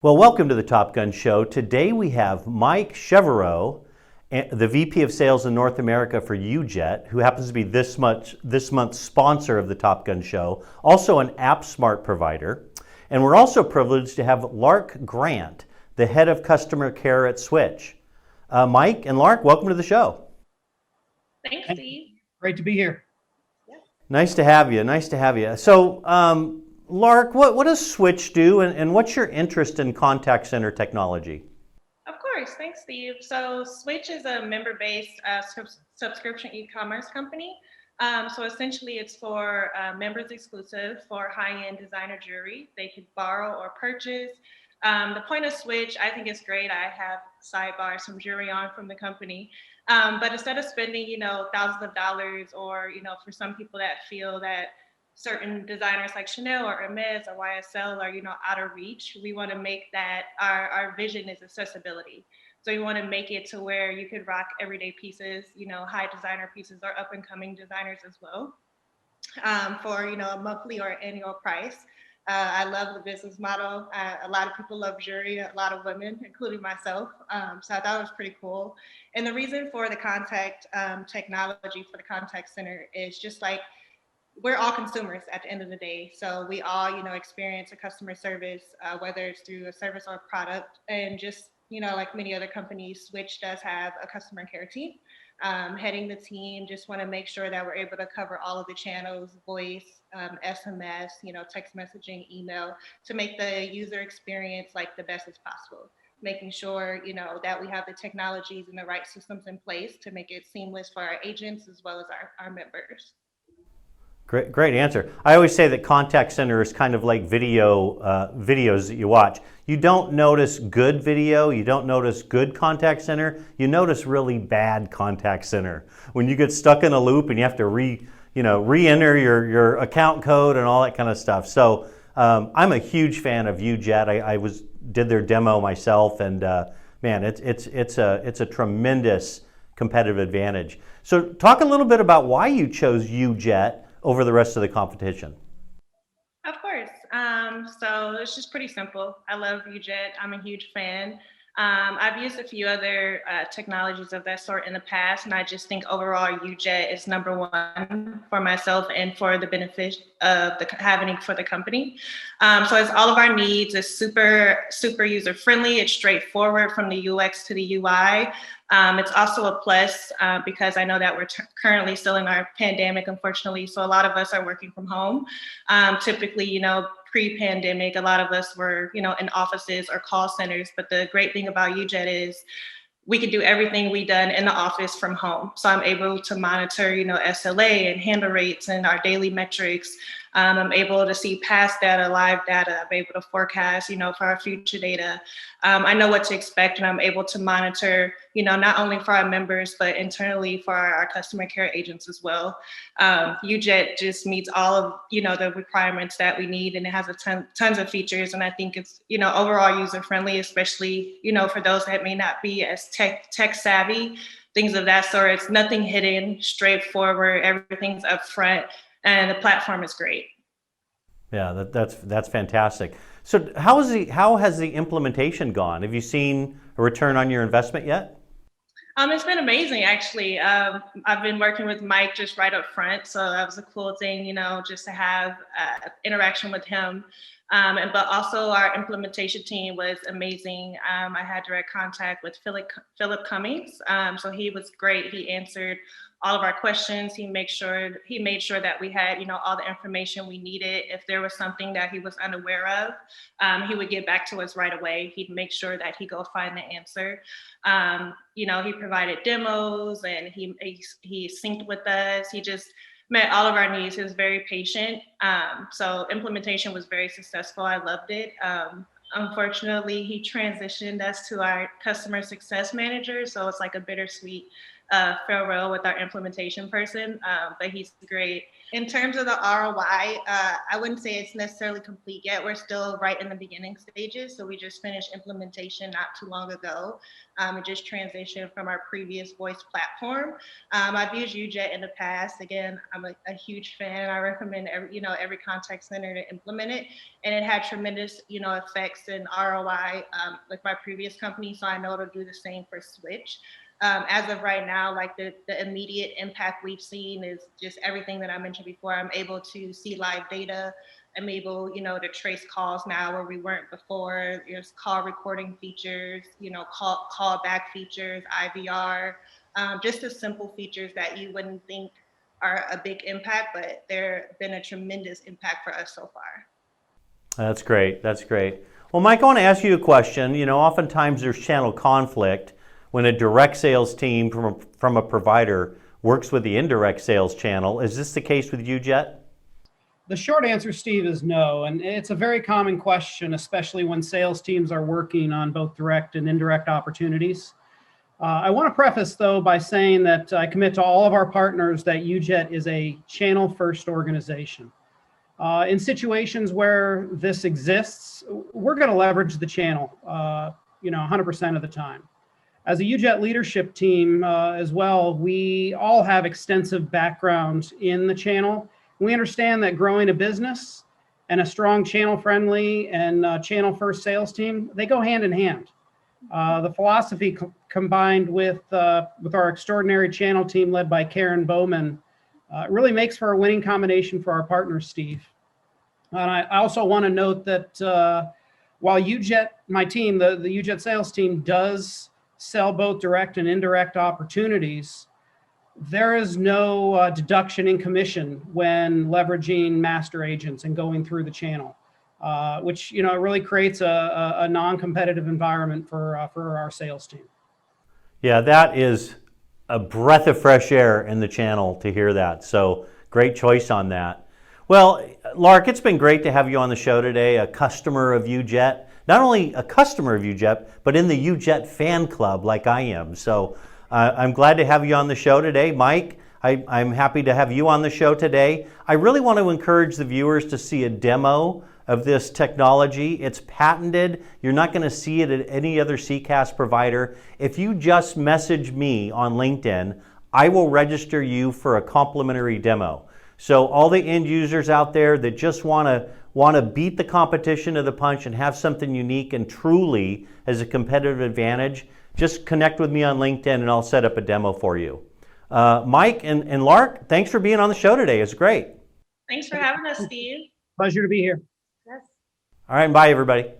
Well, welcome to the Top Gun Show. Today we have Mike Chevraux, the VP of Sales in North America for UJET, who happens to be this month's sponsor of the Top Gun Show, also an App Smart provider. And we're also privileged to have Lark Grant, the head of customer care at Switch. Mike and Lark, welcome to the show. Thanks, Steve. Great to be here. Yeah. Nice to have you. Nice to have you. So, Lark, what does Switch do, and what's your interest in contact center technology? Of course. Thanks, Steve. So Switch is a member-based subscription e-commerce company. So essentially it's for members exclusive for high-end designer jewelry. They could borrow or purchase. The point of Switch, I think is great. I have sidebar some jewelry on from the company. But instead of spending, thousands of dollars or, for some people that feel that certain designers like Chanel or Hermes or YSL are, out of reach, we want to make that our vision is accessibility. So we want to make it to where you could rock everyday pieces, high designer pieces or up and coming designers as well, for, a monthly or annual price. I love the business model. A lot of people love jewelry, a lot of women, including myself. So I thought it was pretty cool. And the reason for the contact technology for the contact center is just like, we're all consumers at the end of the day. So we all, experience a customer service, whether it's through a service or a product. And just, like many other companies, Switch does have a customer care team. Heading the team, just want to make sure that we're able to cover all of the channels, voice, SMS, text messaging, email, to make the user experience like the best as possible. Making sure, that we have the technologies and the right systems in place to make it seamless for our agents as well as our members. Great answer. I always say that contact center is kind of like videos that you watch. You don't notice good video, you don't notice good contact center, you notice really bad contact center. When you get stuck in a loop and you have to re-enter your account code and all that kind of stuff. So I'm a huge fan of UJET. I did their demo myself, and man, it's a tremendous competitive advantage. So talk a little bit about why you chose UJET over the rest of the competition. Of course. So it's just pretty simple. I love UJET. I'm a huge fan. I've used a few other technologies of that sort in the past, and I just think overall UJET is number one for myself and for the benefit of having for the company. So it's all of our needs. It's super user friendly. It's straightforward from the UX to the UI. It's also a plus because I know that we're currently still in our pandemic, unfortunately. So a lot of us are working from home. Typically, pre-pandemic, a lot of us were, in offices or call centers. But the great thing about UJET is we can do everything we done in the office from home. So I'm able to monitor, SLA and handle rates and our daily metrics. I'm able to see past data, live data. I'm able to forecast, for our future data. I know what to expect, and I'm able to monitor, not only for our members, but internally for our customer care agents as well. UJET just meets all of, the requirements that we need, and it has tons of features. And I think it's, overall user friendly, especially, for those that may not be as tech savvy, things of that sort. It's nothing hidden, straightforward, everything's upfront. And the platform is great. Yeah, that's fantastic. So how has the implementation gone? Have you seen a return on your investment yet? It's been amazing, actually. I've been working with Mike just right up front, so that was a cool thing, just to have interaction with him. But also our implementation team was amazing. I had direct contact with Philip Cummings, so he was great. He answered all of our questions. He made sure that we had, all the information we needed. If there was something that he was unaware of, he would get back to us right away. He'd make sure that he go find the answer. He provided demos, and he synced with us. He just met all of our needs. He was very patient. So implementation was very successful. I loved it. Unfortunately, he transitioned us to our customer success manager. So it's like a bittersweet farewell with our implementation person, but he's great. In terms of the ROI, I wouldn't say it's necessarily complete yet. We're still right in the beginning stages. So we just finished implementation not too long ago. It just transitioned from our previous voice platform. I've used UJET in the past. Again, I'm a huge fan. I recommend every contact center to implement it, and it had tremendous effects in ROI with my previous company. So I know it'll do the same for Switch. As of right now, like the immediate impact we've seen is just everything that I mentioned before. I'm able to see live data. I'm able, to trace calls now where we weren't before. There's call recording features, call back features, IVR, just the simple features that you wouldn't think are a big impact, but they've been a tremendous impact for us so far. That's great. That's great. Well, Mike, I want to ask you a question. Oftentimes there's channel conflict when a direct sales team from a provider works with the indirect sales channel. Is this the case with UJET? The short answer, Steve, is no. And it's a very common question, especially when sales teams are working on both direct and indirect opportunities. I want to preface, though, by saying that I commit to all of our partners that UJET is a channel-first organization. In situations where this exists, we're going to leverage the channel, 100% of the time. As a UJET leadership team as well, we all have extensive background in the channel. We understand that growing a business and a strong channel-friendly and channel-first sales team, they go hand in hand. The philosophy combined with our extraordinary channel team led by Karen Bowman really makes for a winning combination for our partners, Steve. And I also want to note that while UJET, my team, the UJET sales team does sell both direct and indirect opportunities, there is no deduction in commission when leveraging master agents and going through the channel, which really creates a non-competitive environment for our sales team. Yeah, that is a breath of fresh air in the channel to hear that. So great choice on that. Well, Lark, it's been great to have you on the show today, a customer of UJET. Not only a customer of UJET, but in the UJET fan club like I am. So I'm glad to have you on the show today. Mike, I'm happy to have you on the show today. I really want to encourage the viewers to see a demo of this technology. It's patented. You're not going to see it at any other CCaaS provider. If you just message me on LinkedIn, I will register you for a complimentary demo. So all the end users out there that just want to beat the competition to the punch and have something unique and truly as a competitive advantage, just connect with me on LinkedIn and I'll set up a demo for you. Mike and Lark, thanks for being on the show today. It's great. Thanks for having us, Steve. Pleasure to be here. Yes. All right, bye everybody.